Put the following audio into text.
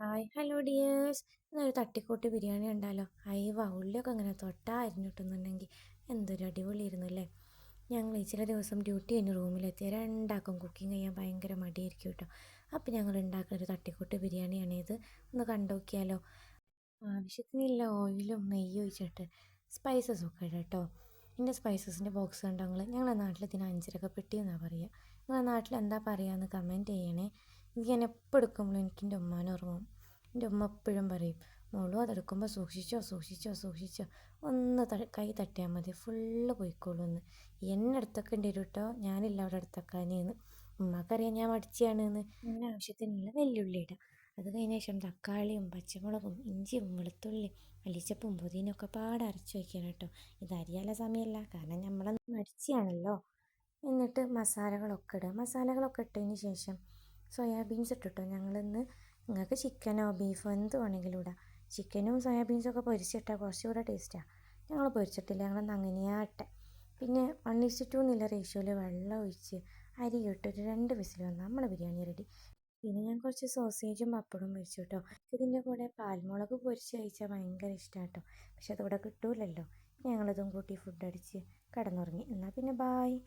Hi hello dears. ഇന്നൊരു തട്ടിക്കൂട്ട് ബിരിയാണി ഉണ്ടല്ലോ. അയവ ഉള്ളിയൊക്കെ അങ്ങനെ തൊട്ടാ അരിഞ്ഞിട്ടുന്നുണ്ടെങ്കിൽ എന്തൊരു അടിപൊളിയായിരുന്നു അല്ലേ. ഞങ്ങൾ ചില ദിവസം ഡ്യൂട്ടി കഴിഞ്ഞ് റൂമിലെത്തിയ രണ്ടാക്കും കുക്കിംഗ് ചെയ്യാൻ ഭയങ്കര മടിയായിരിക്കും കേട്ടോ. അപ്പോൾ ഞങ്ങൾ ഉണ്ടാക്കുന്ന ഒരു തട്ടിക്കൂട്ട് ബിരിയാണിയാണ് ഇത്. ഒന്ന് കണ്ടു നോക്കിയാലോ. ആവശ്യത്തിനുള്ള ഓയിലും നെയ്യും ഒഴിച്ചിട്ട് സ്പൈസസ് ഒക്കെ ഇടാം കേട്ടോ. ഇതിൻ്റെ സ്പൈസസിൻ്റെ ബോക്സ് കണ്ടോ ഞങ്ങളുടെ നാട്ടിൽ ഇതിന് അഞ്ചരക്കപ്പെട്ടി എന്നാണ് പറയുക. നിങ്ങളുടെ നാട്ടിൽ എന്താ പറയുകയെന്ന് കമൻറ്റ് ചെയ്യണേ. ഇത് ഞാൻ എപ്പോൾ എടുക്കുമ്പോഴും എനിക്ക് എൻ്റെ ഉമ്മാനെ ഓർമ്മ. എൻ്റെ ഉമ്മ എപ്പോഴും പറയും, മോളും അതെടുക്കുമ്പോൾ സൂക്ഷിച്ചോ സൂക്ഷിച്ചോ സൂക്ഷിച്ചോ, ഒന്ന് കൈ തട്ടിയാൽ മതി ഫുള്ള് പോയിക്കോളൂ എന്ന്. എന്നെ എടുത്തൊക്കേണ്ടി വരും കേട്ടോ, ഞാനില്ല അവിടെ എടുത്തൊക്കാനേന്ന്. ഉമ്മക്കറിയാം ഞാൻ മടിച്ചാണെന്ന്. അങ്ങനെ ആവശ്യത്തിനുള്ള വെല്ലുള്ളി ഇടാം. അത് കഴിഞ്ഞ ശേഷം തക്കാളിയും പച്ചമുളകും ഇഞ്ചിയും വെളുത്തുള്ളി മല്ലിച്ചപ്പും പുതിനൊക്കെ പാടെ അരച്ച് വയ്ക്കണം കേട്ടോ. ഇത് അരിയാനുള്ള സമയമല്ല, കാരണം നമ്മൾ മടിച്ചാണല്ലോ. എന്നിട്ട് മസാലകളൊക്കെ ഇടുക. മസാലകളൊക്കെ ഇട്ടതിന് ശേഷം സോയാബീൻസ് ഇട്ടിട്ടോ ഞങ്ങളിന്ന്. നിങ്ങൾക്ക് ചിക്കനോ ബീഫോ എന്ത് വേണമെങ്കിലും ഇടാം. ചിക്കനും സോയാബീൻസൊക്കെ പൊരിച്ചിട്ടാൽ കുറച്ചുകൂടെ ടേസ്റ്റാണ്. ഞങ്ങൾ പൊരിച്ചിട്ടില്ല, ഞങ്ങളന്ന് അങ്ങനെയാണ് ഇട്ടെ. പിന്നെ 1:2 എന്നുള്ള റേഷ്യോയിൽ വെള്ളം ഒഴിച്ച് അരി ഇട്ടൊരു 2 വിസിൽ വന്നാൽ നമ്മളെ ബിരിയാണി റെഡി. പിന്നെ ഞാൻ കുറച്ച് സോസേജും പപ്പടവും പൊരിച്ചു കേട്ടോ. ഇതിൻ്റെ കൂടെ പാൽമുളക് പൊരിച്ച് കഴിച്ചാൽ ഭയങ്കര ഇഷ്ടമാണ് കേട്ടോ. പക്ഷെ അതിവിടെ കിട്ടൂലല്ലോ. ഞങ്ങളിതും കൂട്ടി ഫുഡ് അടിച്ച് കിടന്നുറങ്ങി. എന്നാൽ പിന്നെ ബായ്.